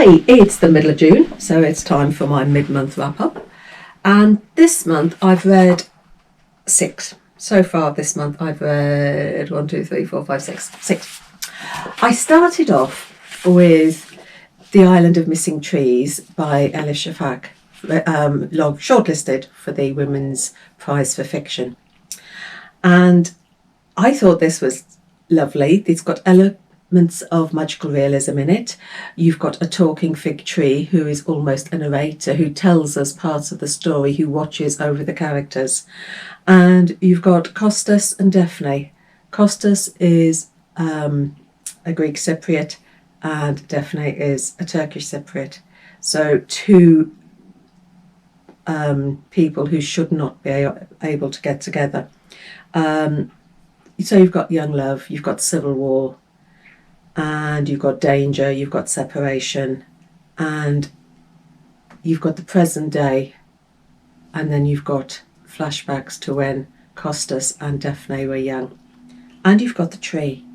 Hi, it's the middle of June, so it's time for my mid-month wrap-up. And this month I've read 6. So far this month I've read 1, 2, 3, 4, 5, 6. I started off with The Island of Missing Trees by Elif Shafak, shortlisted for the Women's Prize for Fiction. And I thought this was lovely. It's got elements of magical realism in it. You've got a talking fig tree who is almost a narrator, who tells us parts of the story, who watches over the characters. And you've got Costas and Daphne. Costas is a Greek Cypriot and Daphne is a Turkish Cypriot. So two people who should not be able to get together. So you've got young love, you've got civil war, and you've got danger, you've got separation, and you've got the present day, and then you've got flashbacks to when Costas and Daphne were young. And you've got the tree.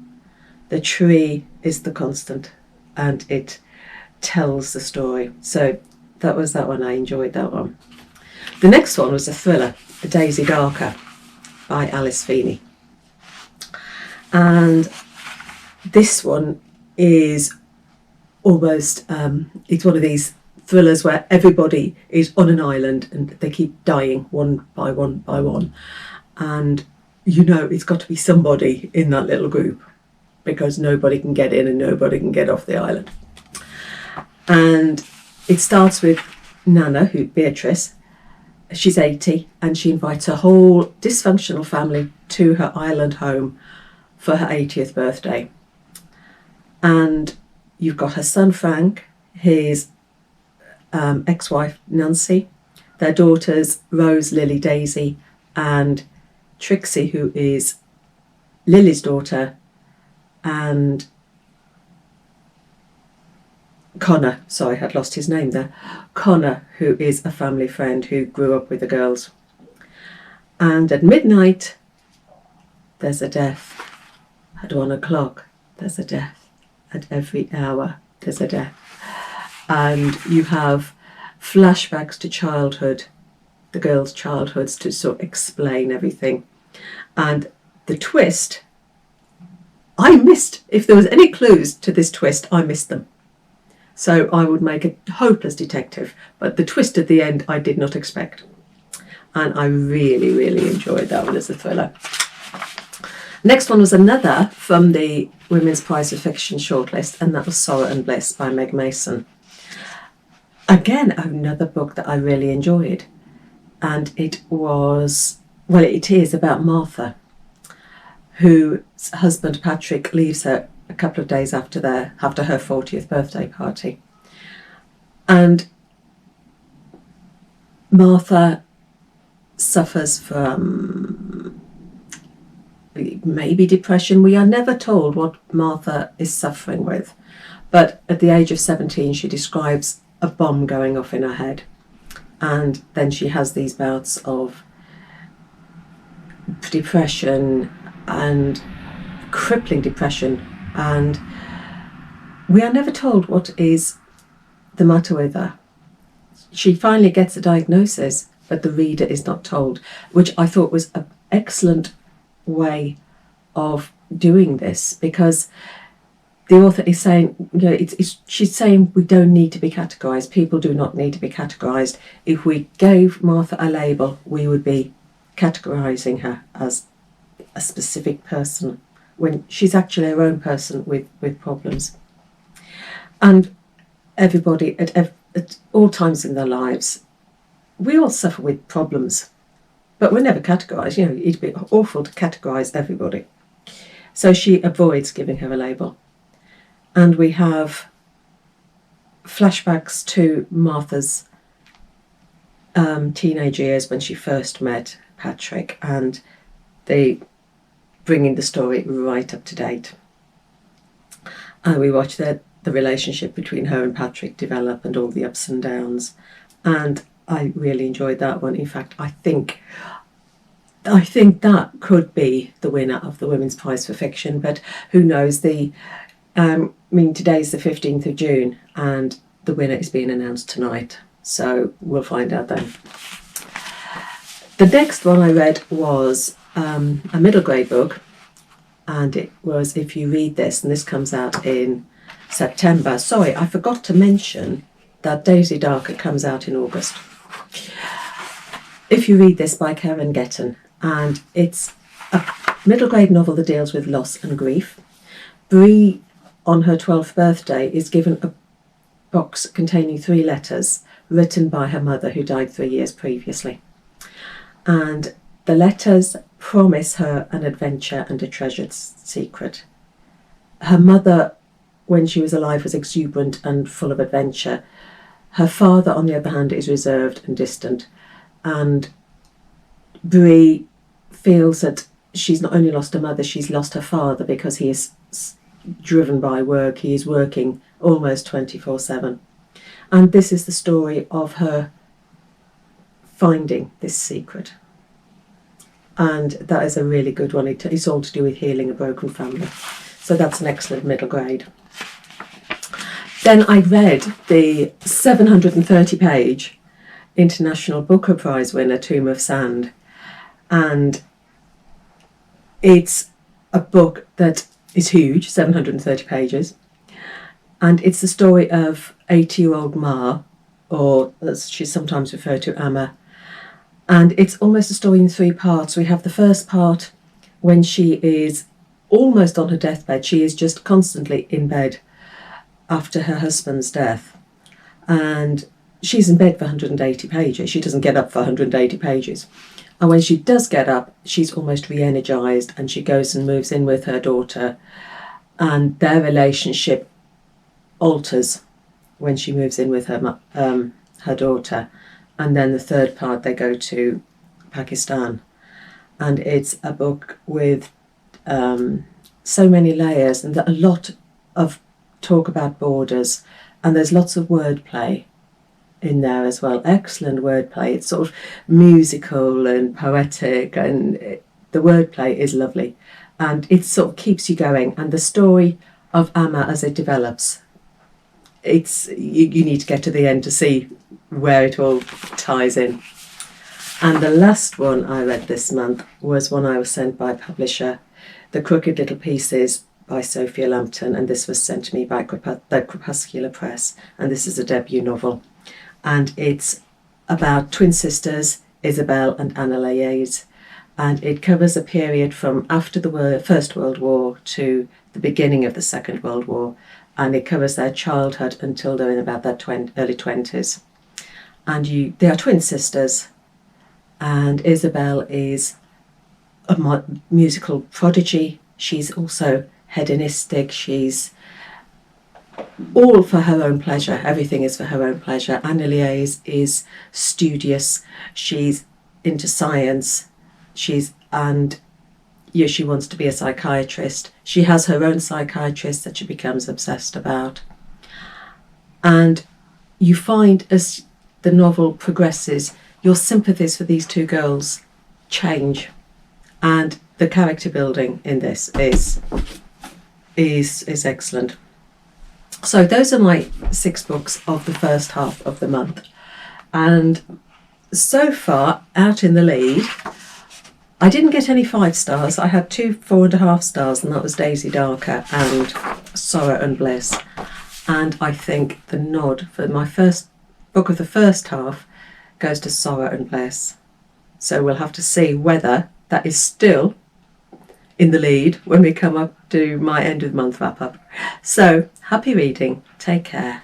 The tree is the constant, and it tells the story. So that was that one. I enjoyed that one. The next one was a thriller, A Daisy Darker by Feeney. And this one is almost, it's one of these thrillers where everybody is on an island and they keep dying one by one by one. And you know it's got to be somebody in that little group because nobody can get in and nobody can get off the island. And it starts with Nana, Beatrice. She's 80 and she invites her whole dysfunctional family to her island home for her 80th birthday. And you've got her son Frank, his ex-wife Nancy, their daughters Rose, Lily, Daisy, and Trixie, who is Lily's daughter, and Connor, sorry, I had lost his name there, Connor, who is a family friend who grew up with the girls. And at midnight, there's a death. At 1 o'clock, there's a death. At every hour, there's a death. And you have flashbacks to childhood, the girls' childhoods, to sort of explain everything. And the twist, I missed, if there was any clues to this twist, I missed them. So I would make a hopeless detective, but the twist at the end I did not expect. And I really, really enjoyed that one as a thriller. Next one was another from the Women's Prize for Fiction shortlist, and that was Sorrow and Bliss by Meg Mason. Again, another book that I really enjoyed. And it is about Martha, whose husband Patrick leaves her a couple of days after her 40th birthday party. And Martha suffers from maybe depression. We are never told what Martha is suffering with. But at the age of 17, she describes a bomb going off in her head. And then she has these bouts of depression and crippling depression. And we are never told what is the matter with her. She finally gets a diagnosis, but the reader is not told, which I thought was an excellent way of doing this, because the author is saying, you know, she's saying we don't need to be categorised. People do not need to be categorised. If we gave Martha a label, we would be categorising her as a specific person, when she's actually her own person with problems. And everybody at all times in their lives, we all suffer with problems, but we're never categorised. You know, it'd be awful to categorise everybody. So she avoids giving her a label. And we have flashbacks to Martha's teenage years when she first met Patrick, and they bringing the story right up to date. And we watch the relationship between her and Patrick develop and all the ups and downs. And I really enjoyed that one. In fact, I think that could be the winner of the Women's Prize for Fiction, but who knows? Today's the 15th of June, and the winner is being announced tonight, so we'll find out then. The next one I read was a middle grade book, and it was If You Read This, and this comes out in September. Sorry, I forgot to mention that Daisy Darker comes out in August. If You Read This by Kareen Getten, and it's a middle grade novel that deals with loss and grief. Bree, on her 12th birthday, is given a box containing 3 letters written by her mother, who died 3 years previously. And the letters promise her an adventure and a treasured secret. Her mother, when she was alive, was exuberant and full of adventure. Her father, on the other hand, is reserved and distant. And Bree feels that she's not only lost her mother, she's lost her father, because he is driven by work. He is working almost 24/7. And this is the story of her finding this secret. And that is a really good one. It's all to do with healing a broken family. So that's an excellent middle grade. Then I read the 730-page International Booker Prize winner, Tomb of Sand. And it's a book that is huge, 730 pages. And it's the story of 80-year-old Ma, or as she's sometimes referred to, Amma. And it's almost a story in 3 parts. We have the first part when she is almost on her deathbed. She is just constantly in bed after her husband's death. And she's in bed for 180 pages. She doesn't get up for 180 pages. And when she does get up, she's almost re-energised, and she goes and moves in with her daughter. And their relationship alters when she moves in with her daughter. And then the third part, they go to Pakistan. And it's a book with so many layers, and a lot of talk about borders. And there's lots of wordplay in there as well. Excellent wordplay. It's sort of musical and poetic, and the wordplay is lovely. And it sort of keeps you going. And the story of Amma as it develops, you need to get to the end to see where it all ties in. And the last one I read this month was one I was sent by a publisher, The Crooked Little Pieces by Sophia Lambton, and this was sent to me by the Crepuscular Press, and this is a debut novel. And it's about twin sisters, Isabel and Anna Layes, and it covers a period from after the First World War to the beginning of the Second World War, and it covers their childhood until they're in about their early 20s. And they are twin sisters, and Isabel is a musical prodigy. She's also hedonistic. She's all for her own pleasure. Everything is for her own pleasure. Anna Layes is studious. She's into science. She wants to be a psychiatrist. She has her own psychiatrist that she becomes obsessed about. And you find, as the novel progresses, your sympathies for these 2 girls change, and the character building in this is excellent. So those are my 6 books of the first half of the month, and so far out in the lead, I didn't get any 5 stars. I had 2 4.5 stars, and that was Daisy Darker and Sorrow and Bliss. And I think the nod for my first book of the first half goes to Sorrow and Bliss. So we'll have to see whether that is still in the lead when we come up to my end of the month wrap up. So happy reading. Take care.